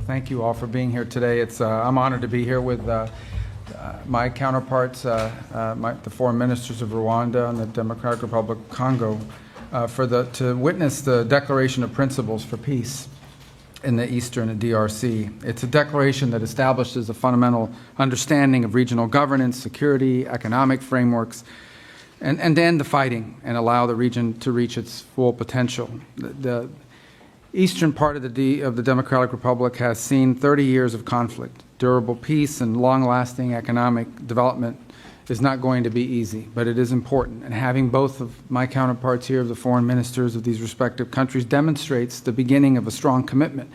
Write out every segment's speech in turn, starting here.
thank you all for being here today. I'm honored to be here with my counterparts, the foreign ministers of Rwanda and the Democratic Republic of Congo, to witness the Declaration of Principles for Peace in the Eastern DRC. It's a declaration that establishes a fundamental understanding of regional governance, security, economic frameworks, and end the fighting and allow the region to reach its full potential. The eastern part of the Democratic Republic has seen 30 years of conflict. Durable peace and long-lasting economic development is not going to be easy, but it is important. And having both of my counterparts here, the foreign ministers of these respective countries, demonstrates the beginning of a strong commitment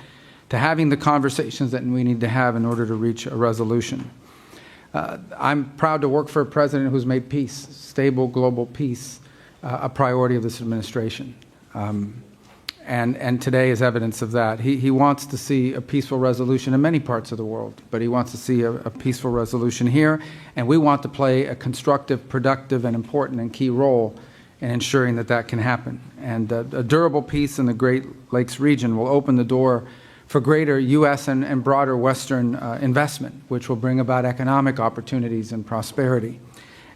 to having the conversations that we need to have in order to reach a resolution. I'm proud to work for a president who's made peace, stable global peace, a priority of this administration. And today is evidence of that. He wants to see a peaceful resolution in many parts of the world, but he wants to see a peaceful resolution here, and we want to play a constructive, productive, and important and key role in ensuring that that can happen. And a durable peace in the Great Lakes region will open the door for greater U.S. and broader Western investment, which will bring about economic opportunities and prosperity.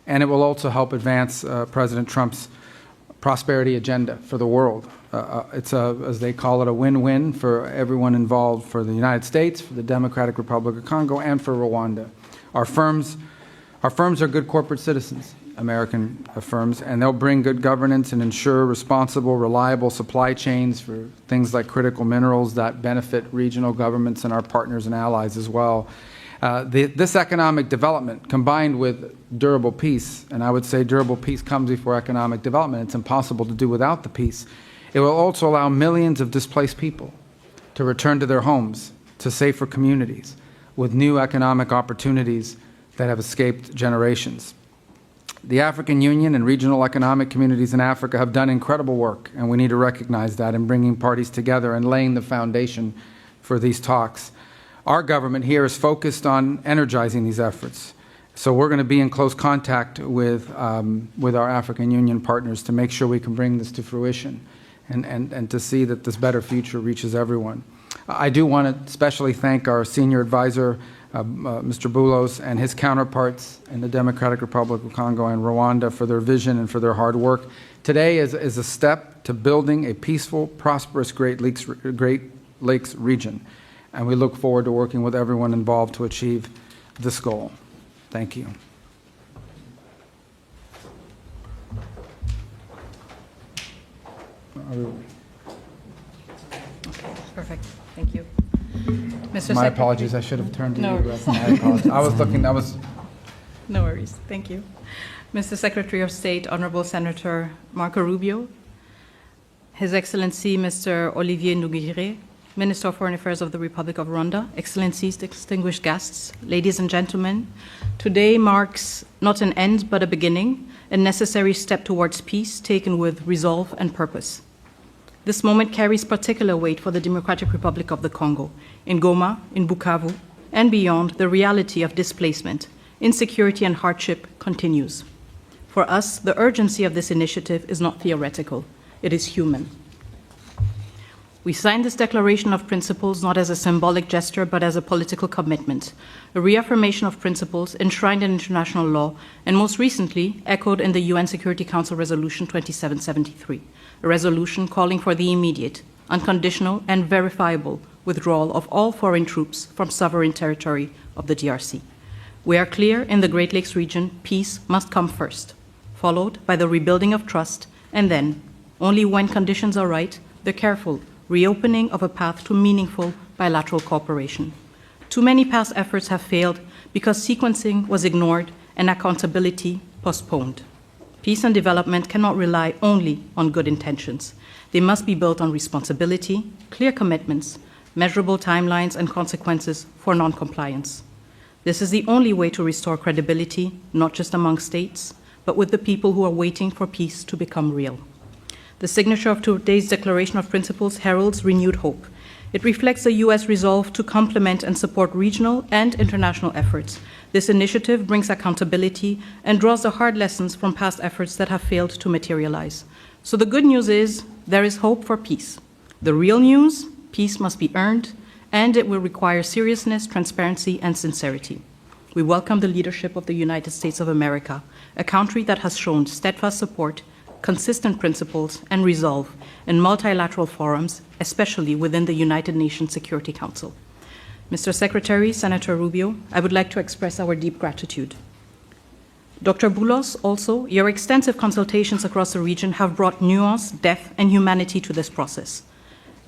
And it will also help advance President Trump's prosperity agenda for the world. It's as they call it, a win-win for everyone involved, for the United States, for the Democratic Republic of Congo, and for Rwanda. Our firms are good corporate citizens, American firms, and they'll bring good governance and ensure responsible, reliable supply chains for things like critical minerals that benefit regional governments and our partners and allies as well. This economic development, combined with durable peace, and I would say durable peace comes before economic development. It's impossible to do without the peace. It will also allow millions of displaced people to return to their homes, to safer communities, with new economic opportunities that have escaped generations. The African Union and regional economic communities in Africa have done incredible work, and we need to recognize that in bringing parties together and laying the foundation for these talks. Our government here is focused on energizing these efforts. So we're going to be in close contact with our African Union partners to make sure we can bring this to fruition and to see that this better future reaches everyone. I do want to especially thank our senior advisor, Mr. Boulos, and his counterparts in the Democratic Republic of Congo and Rwanda for their vision and for their hard work. Today is a step to building a peaceful, prosperous Great Lakes region. And we look forward to working with everyone involved to achieve this goal. Thank you. Perfect. Thank you. Mr. My apologies. I should have turned to No. you. I apologize. I was looking. That was. No worries. Thank you. Mr. Secretary of State, Honorable Senator Marco Rubio, His Excellency Mr. Olivier Nduhungirehe, Minister of Foreign Affairs of the Republic of Rwanda, Excellencies, distinguished guests, ladies and gentlemen, today marks not an end but a beginning, a necessary step towards peace taken with resolve and purpose. This moment carries particular weight for the Democratic Republic of the Congo. In Goma, in Bukavu, and beyond, the reality of displacement, insecurity, and hardship continues. For us, the urgency of this initiative is not theoretical, it is human. We signed this Declaration of Principles not as a symbolic gesture, but as a political commitment, a reaffirmation of principles enshrined in international law, and most recently echoed in the UN Security Council Resolution 2773, a resolution calling for the immediate, unconditional, and verifiable withdrawal of all foreign troops from sovereign territory of the DRC. We are clear in the Great Lakes region, peace must come first, followed by the rebuilding of trust, and then, only when conditions are right, the careful reopening of a path to meaningful bilateral cooperation. Too many past efforts have failed because sequencing was ignored and accountability postponed. Peace and development cannot rely only on good intentions. They must be built on responsibility, clear commitments, measurable timelines, and consequences for non-compliance. This is the only way to restore credibility, not just among states, but with the people who are waiting for peace to become real. The signature of today's Declaration of Principles heralds renewed hope. It reflects the U.S. resolve to complement and support regional and international efforts. This initiative brings accountability and draws the hard lessons from past efforts that have failed to materialize. So the good news is there is hope for peace. The real news, peace must be earned and it will require seriousness, transparency, and sincerity. We welcome the leadership of the United States of America, a country that has shown steadfast support, consistent principles, and resolve in multilateral forums, especially within the United Nations Security Council. Mr. Secretary, Senator Rubio, I would like to express our deep gratitude. Dr. Boulos, also, your extensive consultations across the region have brought nuance, depth, and humanity to this process.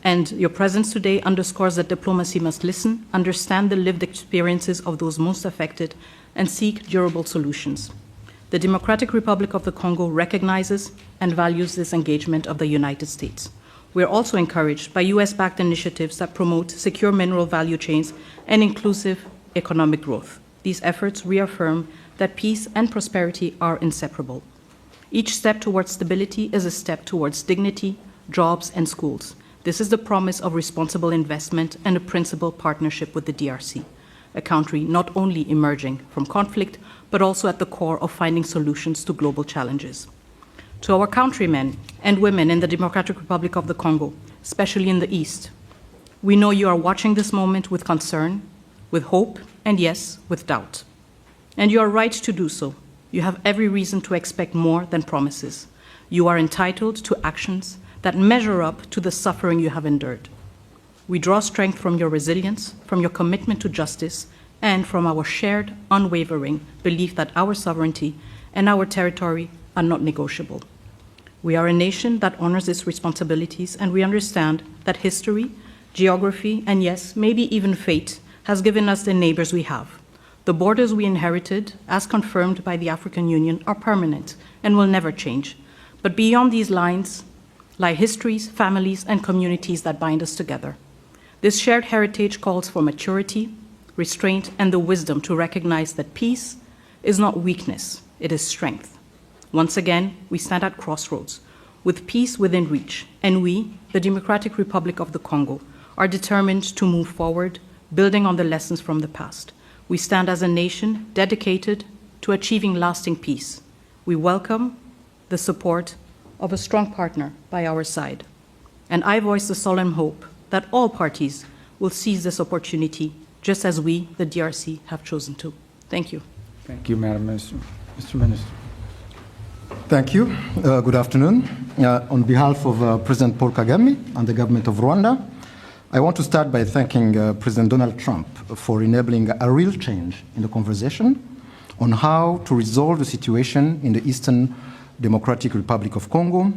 And your presence today underscores that diplomacy must listen, understand the lived experiences of those most affected, and seek durable solutions. The Democratic Republic of the Congo recognizes and values this engagement of the United States. We are also encouraged by US-backed initiatives that promote secure mineral value chains and inclusive economic growth. These efforts reaffirm that peace and prosperity are inseparable. Each step towards stability is a step towards dignity, jobs, and schools. This is the promise of responsible investment and a principled partnership with the DRC, a country not only emerging from conflict, but also at the core of finding solutions to global challenges. To our countrymen and women in the Democratic Republic of the Congo, especially in the East, we know you are watching this moment with concern, with hope, and yes, with doubt. And you are right to do so. You have every reason to expect more than promises. You are entitled to actions that measure up to the suffering you have endured. We draw strength from your resilience, from your commitment to justice, and from our shared, unwavering belief that our sovereignty and our territory are not negotiable. We are a nation that honors its responsibilities, and we understand that history, geography, and yes, maybe even fate has given us the neighbors we have. The borders we inherited, as confirmed by the African Union, are permanent and will never change. But beyond these lines lie histories, families, and communities that bind us together. This shared heritage calls for maturity, restraint, and the wisdom to recognize that peace is not weakness, it is strength. Once again, we stand at crossroads, with peace within reach, and we, the Democratic Republic of the Congo, are determined to move forward, building on the lessons from the past. We stand as a nation dedicated to achieving lasting peace. We welcome the support of a strong partner by our side. And I voice the solemn hope that all parties will seize this opportunity, just as we, the DRC, have chosen to. Thank you. Thank you, Madam Minister. Mr. Minister. Thank you. Good afternoon. On behalf of President Paul Kagame and the government of Rwanda, I want to start by thanking President Donald Trump for enabling a real change in the conversation on how to resolve the situation in the Eastern Democratic Republic of Congo,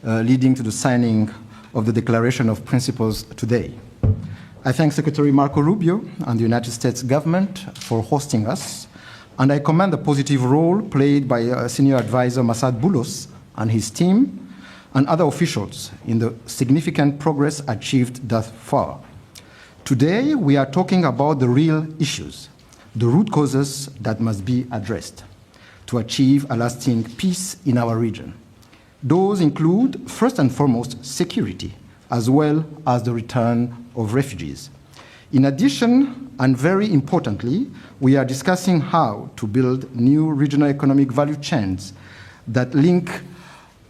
leading to the signing of the Declaration of Principles today. I thank Secretary Marco Rubio and the United States government for hosting us, and I commend the positive role played by Senior Advisor Masad Boulos and his team and other officials in the significant progress achieved thus far. Today, we are talking about the real issues, the root causes that must be addressed to achieve a lasting peace in our region. Those include, first and foremost, security, as well as the return of refugees. In addition, and very importantly, we are discussing how to build new regional economic value chains that link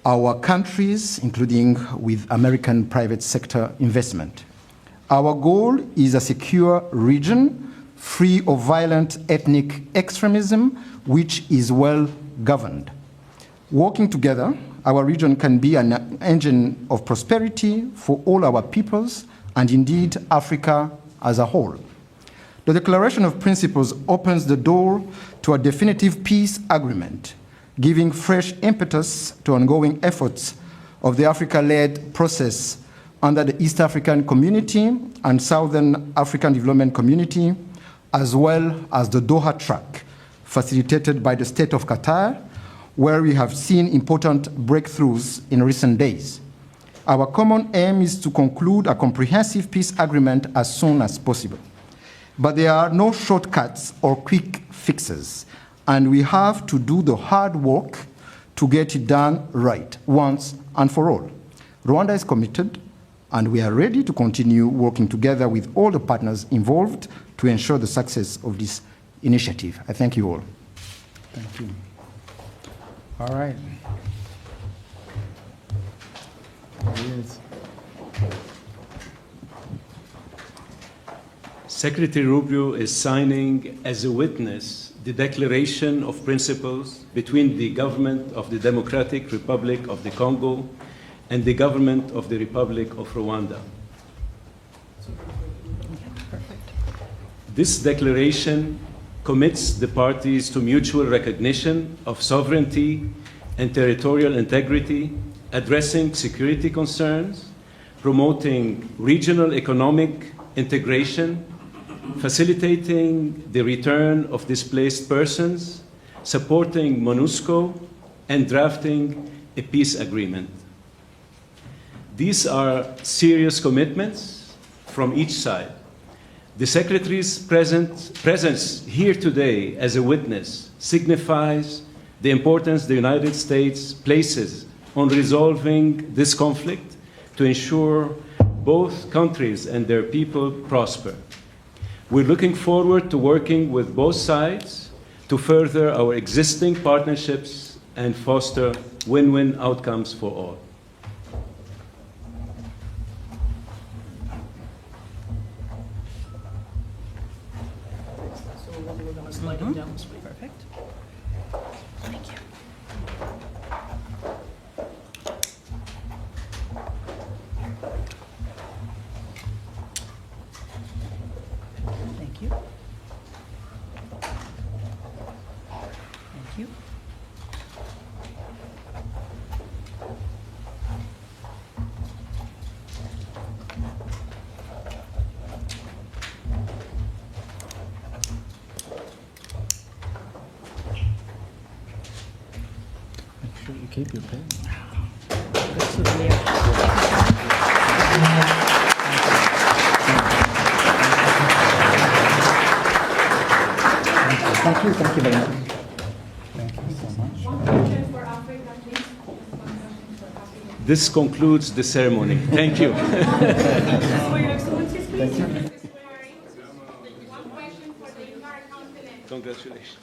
our countries, including with American private sector investment. Our goal is a secure region free of violent ethnic extremism, which is well governed. Working together, our region can be an engine of prosperity for all our peoples and indeed Africa as a whole. The Declaration of Principles opens the door to a definitive peace agreement, giving fresh impetus to ongoing efforts of the Africa-led process under the East African Community and Southern African Development Community, as well as the Doha track, facilitated by the State of Qatar, where we have seen important breakthroughs in recent days. Our common aim is to conclude a comprehensive peace agreement as soon as possible. But there are no shortcuts or quick fixes, and we have to do the hard work to get it done right, once and for all. Rwanda is committed, and we are ready to continue working together with all the partners involved to ensure the success of this initiative. I thank you all. Thank you. All right. There he is. Secretary Rubio is signing as a witness the Declaration of Principles between the government of the Democratic Republic of the Congo and the government of the Republic of Rwanda. This declaration commits the parties to mutual recognition of sovereignty and territorial integrity, addressing security concerns, promoting regional economic integration, facilitating the return of displaced persons, supporting MONUSCO, and drafting a peace agreement. These are serious commitments from each side. The Secretary's presence here today as a witness signifies the importance the United States places on resolving this conflict to ensure both countries and their people prosper. We're looking forward to working with both sides to further our existing partnerships and foster win-win outcomes for all. So we're going to slide it down this way. Perfect. Thank you. Thank you. Thank you. Make sure you keep your pen. Good souvenir. Thank you very much. Thank you so much. This concludes the ceremony. Thank you. Your Excellencies, please. One question for the entire continent. Congratulations.